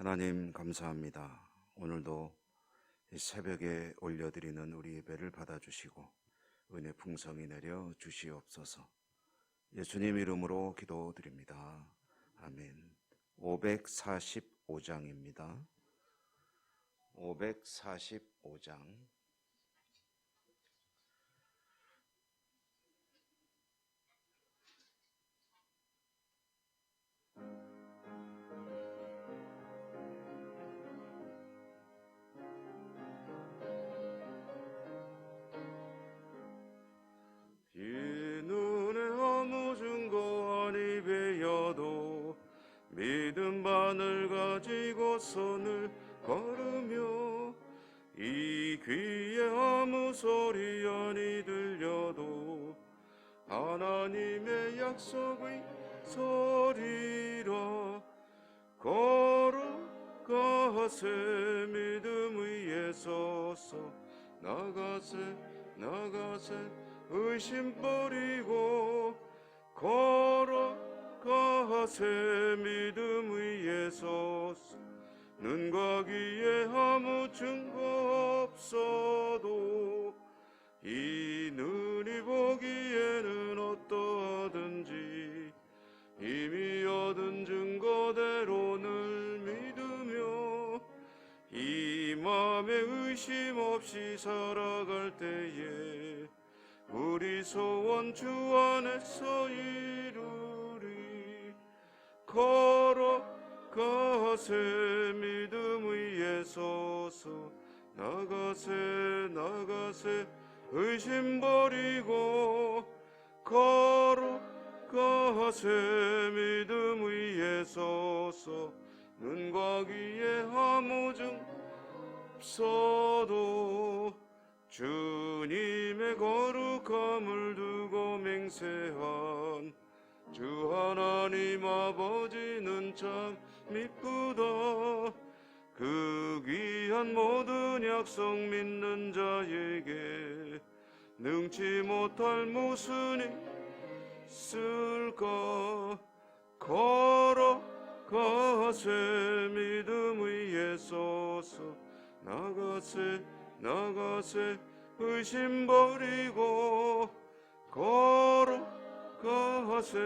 하나님 감사합니다. 오늘도 이 새벽에 올려드리는 우리 예배를 받아주시고 은혜 풍성히 내려 주시옵소서. 예수님 이름으로 기도드립니다. 아멘. 545장입니다. 545장. 이 눈에 아무 증거 아니 베어도 믿음 바늘 가지고 손을 걸으며 이 귀에 아무 소리 아니 들려도 하나님의 약속의 소리라 걸어가세 믿음 위에 서서 나가세 의심 버리고 걸어가세 믿음 위에 서서 눈과 귀에 아무 증거 없어도 이 눈이 보기에는 어떠하든지 이미 얻은 증거대로 늘 믿으며 이 맘에 의심 없이 살아갈 때에 우리 소원 주 안에서 이루리 걸어가세 믿음 위에 서서 나가세 의심 버리고 걸어가세 믿음 위에 서서 눈과 귀에 아무 증거 없어도 주님의 거룩함을 두고 맹세한 주 하나님 아버지는 참 미쁘다. 그 귀한 모든 약속 믿는 자에게 능치 못할 무슨 일 있을까. 걸어가세 믿음 위에 서서 나가세 의심 버리고 걸어가세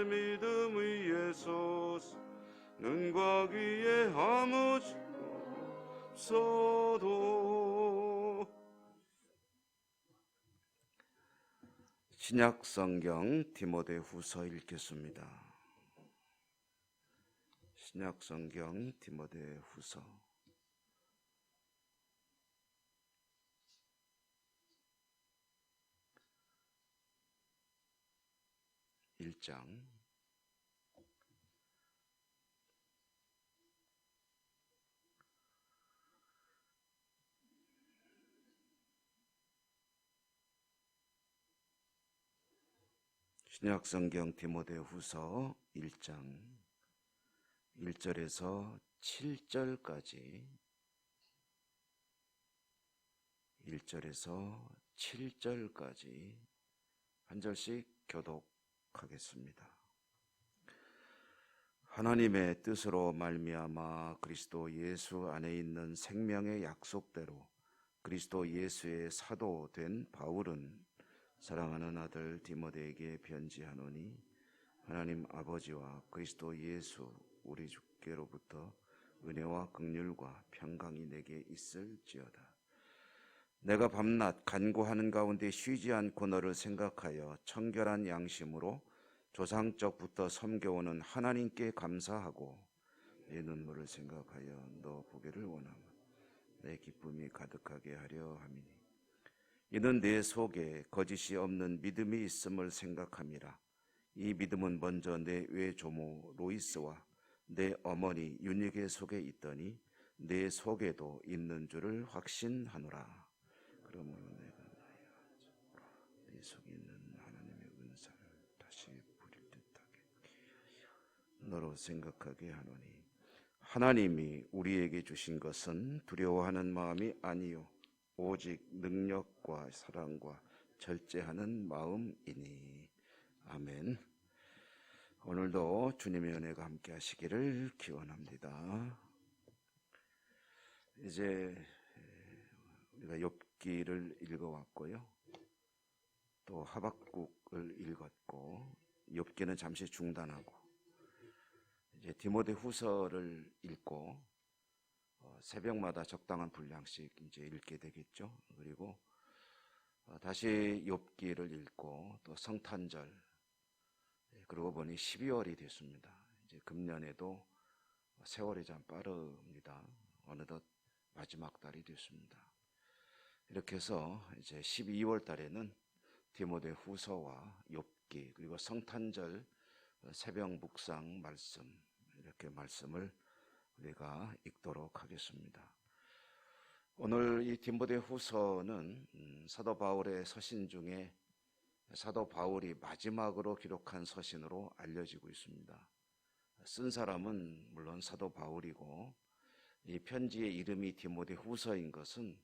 믿음 위에 서서 눈과 귀에 아무 증거 없어도. 신약 성경 디모데후서 읽겠습니다. 신약 성경 디모데후서 1장 신약 성경 디모데후서 1장 1절에서 7절까지 1절에서 7절까지 한 절씩 교독하겠습니다. 하나님의 뜻으로 말미암아 그리스도 예수 안에 있는 생명의 약속대로 그리스도 예수의 사도 된 바울은 사랑하는 아들 디모데에게 편지하노니 하나님 아버지와 그리스도 예수 우리 주께로부터 은혜와 긍휼과 평강이 내게 있을지어다. 내가 밤낮 간구하는 가운데 쉬지 않고 너를 생각하여 청결한 양심으로 조상적부터 섬겨오는 하나님께 감사하고 내 눈물을 생각하여 너 보기를 원하며 내 기쁨이 가득하게 하려 함이니 이는 내 속에 거짓이 없는 믿음이 있음을 생각함이라. 이 믿음은 먼저 내 외조모 로이스와 내 어머니 유니게 속에 있더니 내 속에도 있는 줄을 확신하노라. 그러므로 내가 네 속에 있는 하나님의 은사를 다시 부릴 듯하게 너로 생각하게 하노니 하나님이 우리에게 주신 것은 두려워하는 마음이 아니요 오직 능력과 사랑과 절제하는 마음이니. 아멘. 오늘도 주님의 은혜가 함께 하시기를 기원합니다. 이제 우리가 욥기를 읽어왔고요. 또 하박국을 읽었고 욥기는 잠시 중단하고 이제 디모데후서를 읽고 새벽마다 적당한 분량씩 이제 읽게 되겠죠. 그리고 다시 욥기를 읽고 또 성탄절, 그러고 보니 12월이 됐습니다. 이제 금년에도 세월이 참 빠릅니다. 어느덧 마지막 달이 됐습니다. 이렇게 해서 이제 12월 달에는 디모데후서와 욥기 그리고 성탄절 새벽 묵상 말씀, 이렇게 말씀을 우리가 읽도록 하겠습니다. 오늘 이 디모데후서는 사도 바울의 서신 중에 사도 바울이 마지막으로 기록한 서신으로 알려지고 있습니다. 쓴 사람은 물론 사도 바울이고 이 편지의 이름이 디모데후서인 것은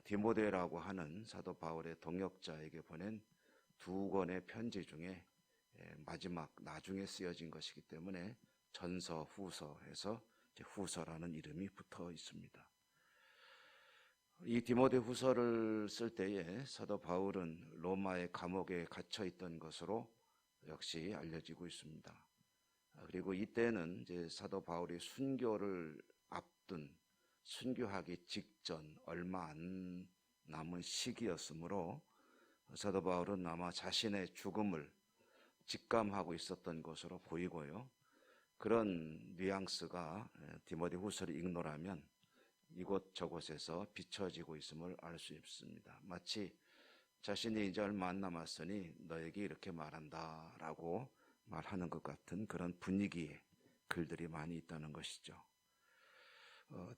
디모데라고 하는 사도 바울의 동역자에게 보낸 두 권의 편지 중에 마지막 나중에 쓰여진 것이기 때문에 전서 후서 해서 후서라는 이름이 붙어 있습니다. 이 디모데후서를 쓸 때에 사도 바울은 로마의 감옥에 갇혀 있던 것으로 역시 알려지고 있습니다. 그리고 이때는 이제 사도 바울이 순교를 앞둔, 순교하기 직전 얼마 안 남은 시기였으므로 사도 바울은 아마 자신의 죽음을 직감하고 있었던 것으로 보이고요. 그런 뉘앙스가 디모데후서를 읽노라면 이곳저곳에서 비춰지고 있음을 알 수 있습니다. 마치 자신이 이제 얼마 안 남았으니 너에게 이렇게 말한다 라고 말하는 것 같은 그런 분위기의 글들이 많이 있다는 것이죠.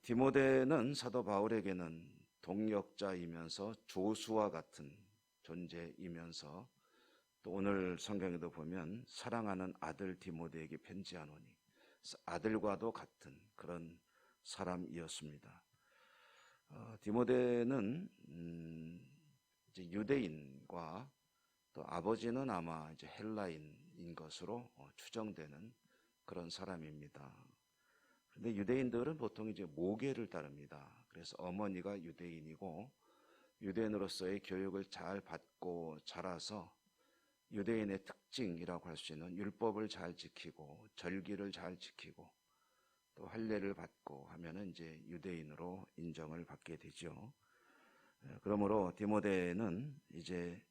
디모데는 사도 바울에게는 동역자이면서 조수와 같은 존재이면서 또 오늘 성경에도 보면 사랑하는 아들 디모데에게 편지하노니 아들과도 같은 그런 사람이었습니다. 디모데는 이제 유대인과 또 아버지는 아마 이제 헬라인인 것으로 추정되는 그런 사람입니다. 그런데 유대인들은 보통 이제 모계를 따릅니다. 그래서 어머니가 유대인이고 유대인으로서의 교육을 잘 받고 자라서 유대인의 특징이라고 할 수 있는 율법을 잘 지키고 절기를 잘 지키고 또 할례를 받고 하면은 이제 유대인으로 인정을 받게 되죠. 그러므로 디모데는 이제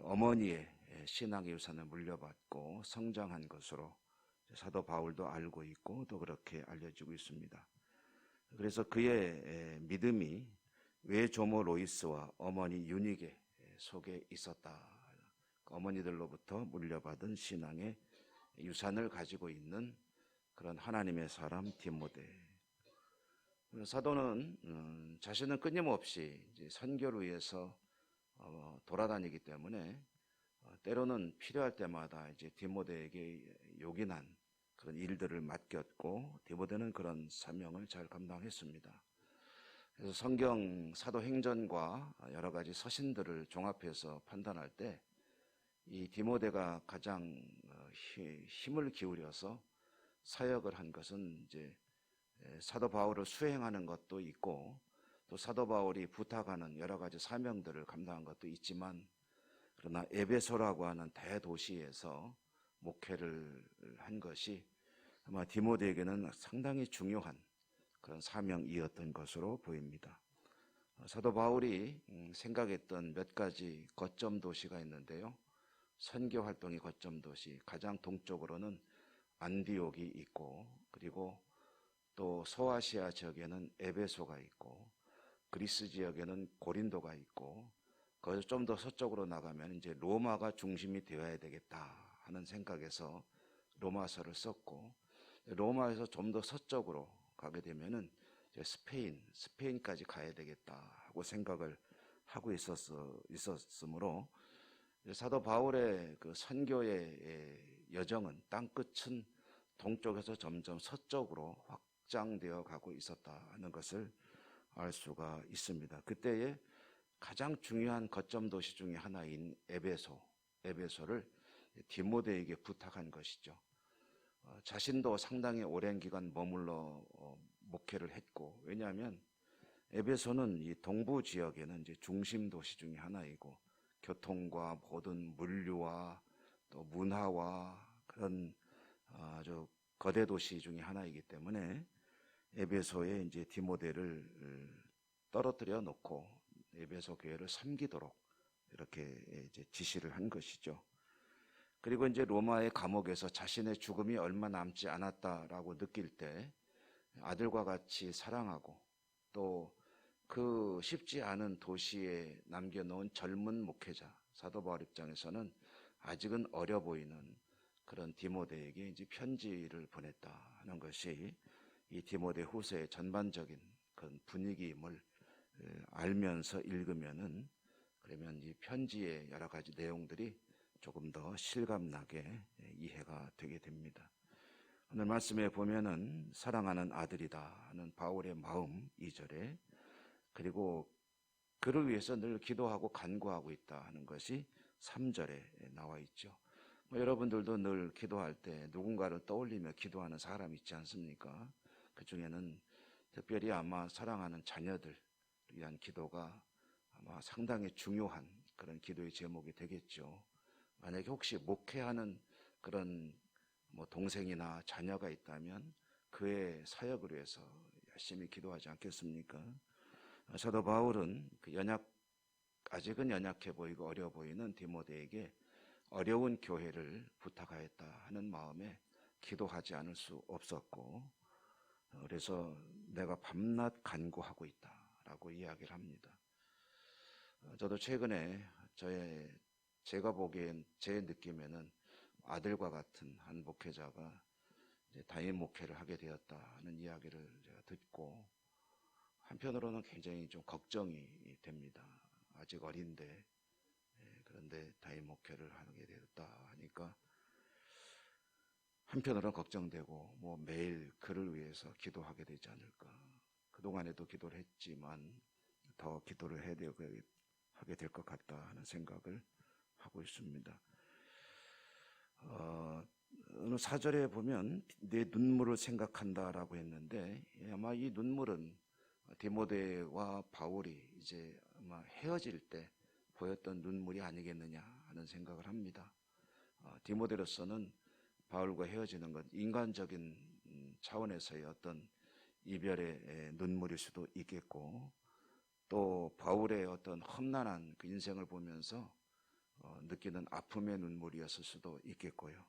어머니의 신앙의 유산을 물려받고 성장한 것으로 사도 바울도 알고 있고 또 그렇게 알려지고 있습니다. 그래서 그의 믿음이 외조모 로이스와 어머니 유니게 속에 있었다. 어머니들로부터 물려받은 신앙의 유산을 가지고 있는 그런 하나님의 사람 디모데. 사도는 자신은 끊임없이 이제 선교를 위해서 돌아다니기 때문에 때로는 필요할 때마다 이제 디모데에게 요긴한 그런 일들을 맡겼고 디모데는 그런 사명을 잘 감당했습니다. 그래서 성경 사도행전과 여러 가지 서신들을 종합해서 판단할 때 이 디모데가 가장 힘을 기울여서 사역을 한 것은 이제 사도 바울을 수행하는 것도 있고 또 사도 바울이 부탁하는 여러 가지 사명들을 감당한 것도 있지만 그러나 에베소라고 하는 대도시에서 목회를 한 것이 아마 디모데에게는 상당히 중요한 그런 사명이었던 것으로 보입니다. 사도 바울이 생각했던 몇 가지 거점 도시가 있는데요. 선교 활동의 거점 도시, 가장 동쪽으로는 안디옥이 있고 그리고 또 소아시아 지역에는 에베소가 있고 그리스 지역에는 고린도가 있고 거기서 좀 더 서쪽으로 나가면 이제 로마가 중심이 되어야 되겠다 하는 생각에서 로마서를 썼고 로마에서 좀 더 서쪽으로 가게 되면은 이제 스페인까지 가야 되겠다 하고 생각을 하고 있었으므로 사도 바울의 그 선교의 여정은 땅끝은 동쪽에서 점점 서쪽으로 확장되어 가고 있었다는 것을 알 수가 있습니다. 그때에 가장 중요한 거점 도시 중에 하나인 에베소를 디모데에게 부탁한 것이죠. 자신도 상당히 오랜 기간 머물러 목회를 했고, 왜냐하면 에베소는 이 동부 지역에는 이제 중심 도시 중에 하나이고, 교통과 모든 물류와 또 문화와 그런 아주 거대 도시 중에 하나이기 때문에 에베소에 이제 디모데를 떨어뜨려 놓고 에베소 교회를 섬기도록 이렇게 이제 지시를 한 것이죠. 그리고 이제 로마의 감옥에서 자신의 죽음이 얼마 남지 않았다라고 느낄 때 아들과 같이 사랑하고 또 그 쉽지 않은 도시에 남겨놓은 젊은 목회자, 사도 바울 입장에서는 아직은 어려 보이는 그런 디모데에게 이제 편지를 보냈다 하는 것이 이 디모데 후서의 전반적인 그런 분위기임을 알면서 읽으면은, 그러면 이 편지의 여러 가지 내용들이 조금 더 실감나게 이해가 되게 됩니다. 오늘 말씀에 보면은 사랑하는 아들이다 하는 바울의 마음 2절에, 그리고 그를 위해서 늘 기도하고 간구하고 있다 하는 것이 3절에 나와 있죠. 여러분들도 늘 기도할 때 누군가를 떠올리며 기도하는 사람이 있지 않습니까? 그 중에는 특별히 아마 사랑하는 자녀들 위한 기도가 아마 상당히 중요한 그런 기도의 제목이 되겠죠. 만약에 혹시 목회하는 그런 동생이나 자녀가 있다면 그의 사역을 위해서 열심히 기도하지 않겠습니까? 사도 바울은 그 아직은 연약해 보이고 어려 보이는 디모데에게 어려운 교회를 부탁하였다 하는 마음에 기도하지 않을 수 없었고, 그래서 내가 밤낮 간구하고 있다라고 이야기를 합니다. 저도 최근에 제가 보기엔 제 느낌에는 아들과 같은 한 목회자가 이제 담임 목회를 하게 되었다 하는 이야기를 제가 듣고 한편으로는 굉장히 좀 걱정이 됩니다. 아직 어린데 그런데 담임 목회를 하게 되었다 하니까 한편으로는 걱정되고 매일 그를 위해서 기도하게 되지 않을까. 그동안에도 기도를 했지만 더 기도를 하게 될 것 같다 하는 생각을 하고 있습니다. 어느 4절에 보면 내 눈물을 생각한다라고 했는데, 아마 이 눈물은 디모데와 바울이 이제 아마 헤어질 때 보였던 눈물이 아니겠느냐 하는 생각을 합니다. 디모데로서는 바울과 헤어지는 것 인간적인 차원에서의 어떤 이별의 눈물일 수도 있겠고, 또 바울의 어떤 험난한 그 인생을 보면서 느끼는 아픔의 눈물이었을 수도 있겠고요.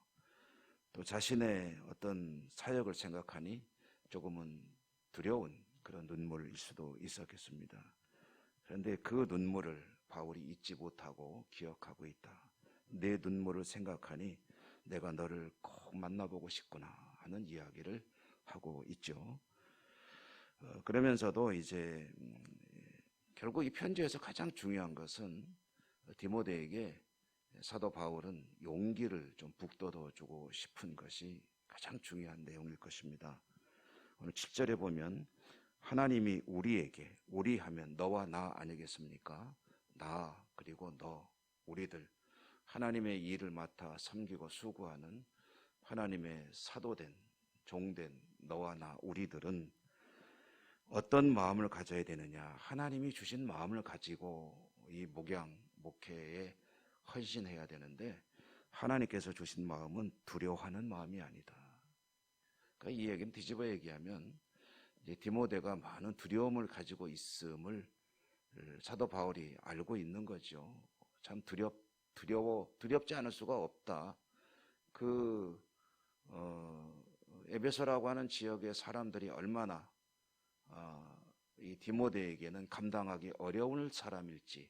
또 자신의 어떤 사역을 생각하니 조금은 두려운 그런 눈물일 수도 있었겠습니다. 그런데 그 눈물을 바울이 잊지 못하고 기억하고 있다. 내 눈물을 생각하니 내가 너를 꼭 만나보고 싶구나 하는 이야기를 하고 있죠. 그러면서도 이제 결국 이 편지에서 가장 중요한 것은 디모데에게 사도 바울은 용기를 좀 북돋워 주고 싶은 것이 가장 중요한 내용일 것입니다. 오늘 7절에 보면 하나님이 우리에게, 우리 하면 너와 나 아니겠습니까? 나 그리고 너, 우리들 하나님의 일을 맡아 섬기고 수고하는 하나님의 사도된 종된 너와 나 우리들은 어떤 마음을 가져야 되느냐? 하나님이 주신 마음을 가지고 이 목회에 헌신해야 되는데, 하나님께서 주신 마음은 두려워하는 마음이 아니다. 그러니까 이 얘기는 뒤집어 얘기하면 이제 디모데가 많은 두려움을 가지고 있음을 사도 바울이 알고 있는 거죠. 참 두렵지 않을 수가 없다. 에베소라고 하는 지역의 사람들이 얼마나 이 디모데에게는 감당하기 어려운 사람일지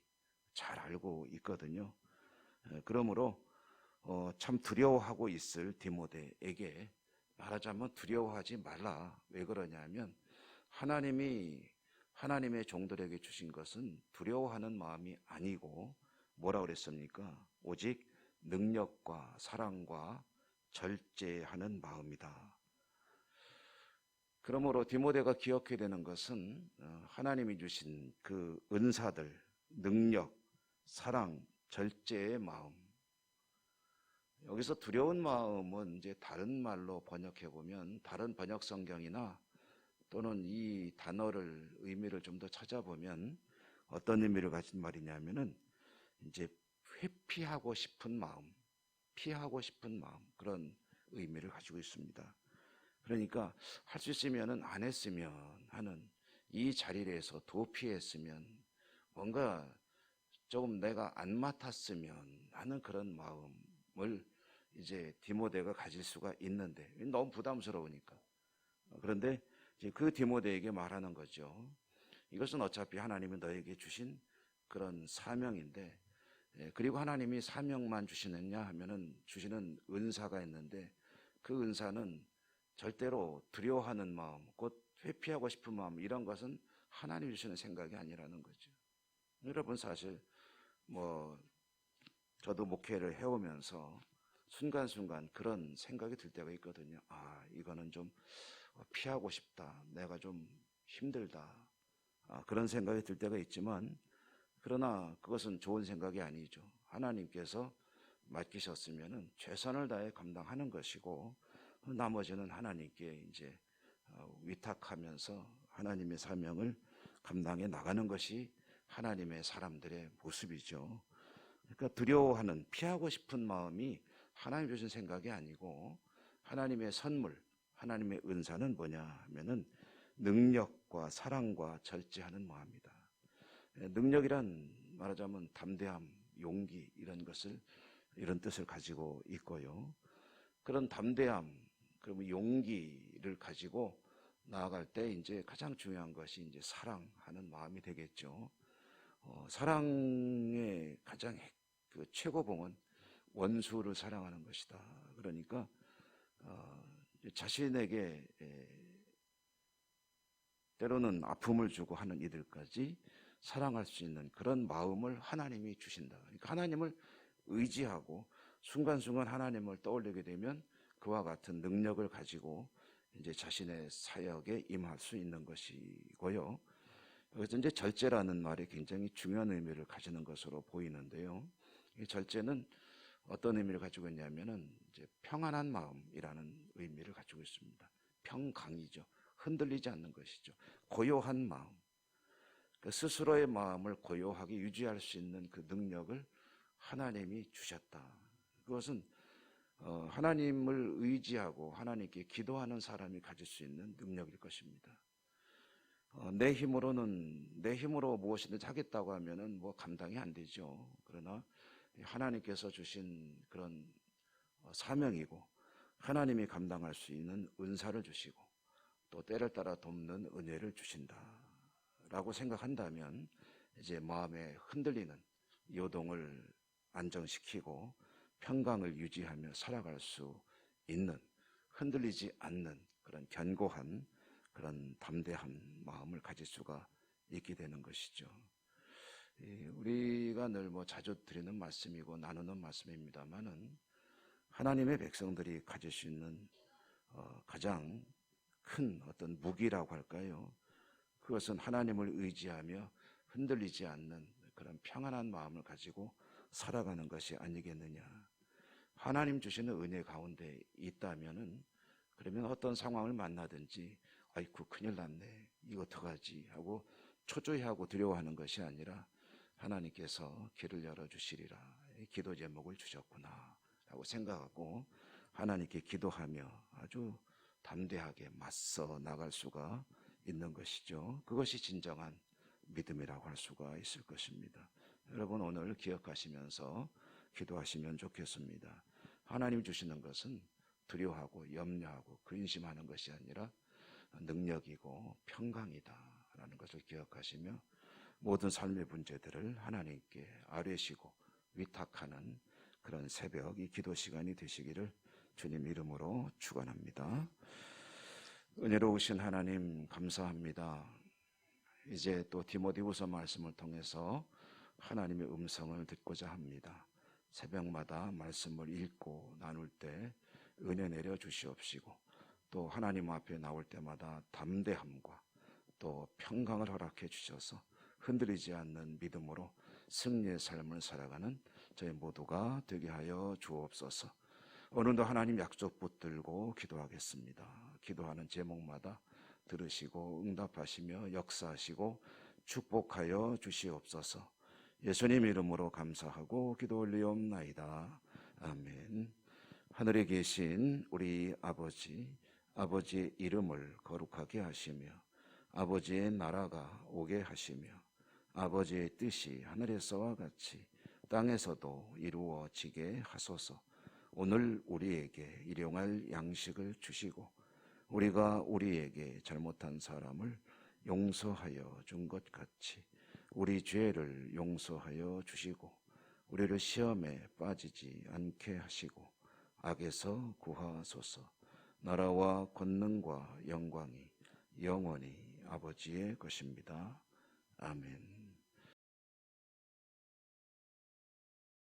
잘 알고 있거든요. 그러므로 참 두려워하고 있을 디모데에게 말하자면 두려워하지 말라. 왜 그러냐면 하나님의 종들에게 주신 것은 두려워하는 마음이 아니고 뭐라고 그랬습니까? 오직 능력과 사랑과 절제하는 마음이다. 그러므로 디모데가 기억해야 되는 것은 하나님이 주신 그 은사들, 능력, 사랑, 절제의 마음. 여기서 두려운 마음은 이제 다른 말로 번역해 보면 다른 번역 성경이나 또는 이 단어를 의미를 좀 더 찾아보면 어떤 의미를 가진 말이냐면은 이제 회피하고 싶은 마음, 피하고 싶은 마음, 그런 의미를 가지고 있습니다. 그러니까 할 수 있으면은 안 했으면 하는, 이 자리에서 도피했으면, 뭔가 조금 내가 안 맡았으면 하는 그런 마음을 이제 디모데가 가질 수가 있는데, 너무 부담스러우니까. 그런데 이제 그 디모데에게 말하는 거죠. 이것은 어차피 하나님이 너에게 주신 그런 사명인데, 그리고 하나님이 사명만 주시느냐 하면은 주시는 은사가 있는데, 그 은사는 절대로 두려워하는 마음, 곧 회피하고 싶은 마음, 이런 것은 하나님이 주시는 생각이 아니라는 거죠. 여러분, 사실 뭐 저도 목회를 해오면서 순간순간 그런 생각이 들 때가 있거든요. 아, 이거는 좀 피하고 싶다, 내가 좀 힘들다, 그런 생각이 들 때가 있지만, 그러나 그것은 좋은 생각이 아니죠. 하나님께서 맡기셨으면 최선을 다해 감당하는 것이고, 나머지는 하나님께 이제 위탁하면서 하나님의 사명을 감당해 나가는 것이 하나님의 사람들의 모습이죠. 그러니까 두려워하는, 피하고 싶은 마음이 하나님 주신 생각이 아니고, 하나님의 선물, 하나님의 은사는 뭐냐 하면은 능력과 사랑과 절제하는 마음이다. 능력이란 말하자면 담대함, 용기, 이런 뜻을 가지고 있고요. 그런 담대함, 그러면 용기를 가지고 나아갈 때 이제 가장 중요한 것이 이제 사랑하는 마음이 되겠죠. 사랑의 가장 그 최고봉은 원수를 사랑하는 것이다. 그러니까 자신에게 때로는 아픔을 주고 하는 이들까지 사랑할 수 있는 그런 마음을 하나님이 주신다. 그러니까 하나님을 의지하고 순간순간 하나님을 떠올리게 되면 그와 같은 능력을 가지고 이제 자신의 사역에 임할 수 있는 것이고요. 그래서 이제 절제라는 말이 굉장히 중요한 의미를 가지는 것으로 보이는데요. 이 절제는 어떤 의미를 가지고 있냐면은 이제 평안한 마음이라는 의미를 가지고 있습니다. 평강이죠. 흔들리지 않는 것이죠. 고요한 마음. 그 스스로의 마음을 고요하게 유지할 수 있는 그 능력을 하나님이 주셨다. 그것은 하나님을 의지하고 하나님께 기도하는 사람이 가질 수 있는 능력일 것입니다. 내 힘으로 무엇이든지 하겠다고 하면은 뭐 감당이 안 되죠. 그러나 하나님께서 주신 그런 사명이고, 하나님이 감당할 수 있는 은사를 주시고, 또 때를 따라 돕는 은혜를 주신다라고 생각한다면 이제 마음에 흔들리는 요동을 안정시키고 평강을 유지하며 살아갈 수 있는, 흔들리지 않는 그런 견고한, 그런 담대한 마음을 가질 수가 있게 되는 것이죠. 우리가 늘 뭐 자주 드리는 말씀이고 나누는 말씀입니다만은, 하나님의 백성들이 가질 수 있는 가장 큰 어떤 무기라고 할까요? 그것은 하나님을 의지하며 흔들리지 않는 그런 평안한 마음을 가지고 살아가는 것이 아니겠느냐. 하나님 주시는 은혜 가운데 있다면은, 그러면 어떤 상황을 만나든지 아이고 큰일 났네, 이거 어떡하지 하고 초조해하고 두려워하는 것이 아니라, 하나님께서 길을 열어주시리라, 기도 제목을 주셨구나 라고 생각하고 하나님께 기도하며 아주 담대하게 맞서 나갈 수가 있는 것이죠. 그것이 진정한 믿음이라고 할 수가 있을 것입니다. 여러분, 오늘 기억하시면서 기도하시면 좋겠습니다. 하나님 주시는 것은 두려워하고 염려하고 근심하는 것이 아니라 능력이고 평강이다라는 것을 기억하시며 모든 삶의 문제들을 하나님께 아뢰시고 위탁하는 그런 새벽, 이 기도 시간이 되시기를 주님 이름으로 축원합니다. 은혜로우신 하나님 감사합니다. 이제 또 디모데후서 말씀을 통해서 하나님의 음성을 듣고자 합니다. 새벽마다 말씀을 읽고 나눌 때 은혜 내려 주시옵시고, 또 하나님 앞에 나올 때마다 담대함과 또 평강을 허락해 주셔서 흔들리지 않는 믿음으로 승리의 삶을 살아가는 저희 모두가 되게 하여 주옵소서. 오늘도 하나님 약속 붙들고 기도하겠습니다. 기도하는 제목마다 들으시고 응답하시며 역사하시고 축복하여 주시옵소서. 예수님 이름으로 감사하고 기도 올리옵나이다. 아멘. 하늘에 계신 우리 아버지, 아버지의 이름을 거룩하게 하시며 아버지의 나라가 오게 하시며 아버지의 뜻이 하늘에서와 같이 땅에서도 이루어지게 하소서. 오늘 우리에게 일용할 양식을 주시고 우리가 우리에게 잘못한 사람을 용서하여 준 것 같이 우리 죄를 용서하여 주시고 우리를 시험에 빠지지 않게 하시고 악에서 구하소서. 나라와 권능과 영광이 영원히 아버지의 것입니다. 아멘.